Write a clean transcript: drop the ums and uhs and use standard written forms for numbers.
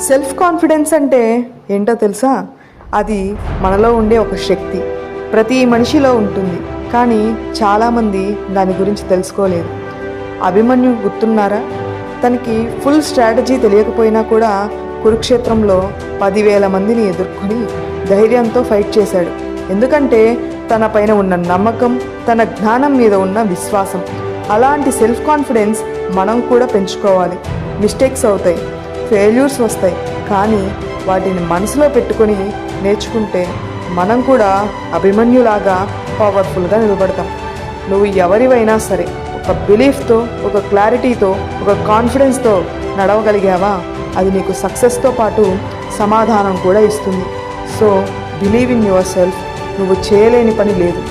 Self confidence అంటే ఏంటో తెలుసా? అది మనలో ఉండే ఒక శక్తి. ప్రతి మనిషిలో ఉంటుంది, కానీ చాలామంది దాని గురించి తెలుసుకోలేదు. అభిమన్యు గుర్తున్నారా? తనకి ఫుల్ స్ట్రాటజీ తెలియకపోయినా కూడా కురుక్షేత్రంలో 10,000 మందిని ఎదుర్కొని ధైర్యంతో ఫైట్ చేశాడు. ఎందుకంటే తన పైన ఉన్న నమ్మకం, తన జ్ఞానం మీద ఉన్న విశ్వాసం. అలాంటి సెల్ఫ్ కాన్ఫిడెన్స్ మనం కూడా పెంచుకోవాలి. మిస్టేక్స్ అవుతాయి, ఫెయిల్యూర్స్ వస్తాయి, కానీ వాటిని మనసులో పెట్టుకొని నేర్చుకుంటే మనం కూడా అభిమన్యులాగా పవర్ఫుల్గా నిలబడతాం. నువ్వు ఎవరివైనా సరే ఒక బిలీఫ్తో, ఒక క్లారిటీతో, ఒక కాన్ఫిడెన్స్తో నడవగలిగావా, అది నీకు సక్సెస్తో పాటు సమాధానం కూడా ఇస్తుంది. So believe in your self. నువ్వు చేయలేని పని లేదు.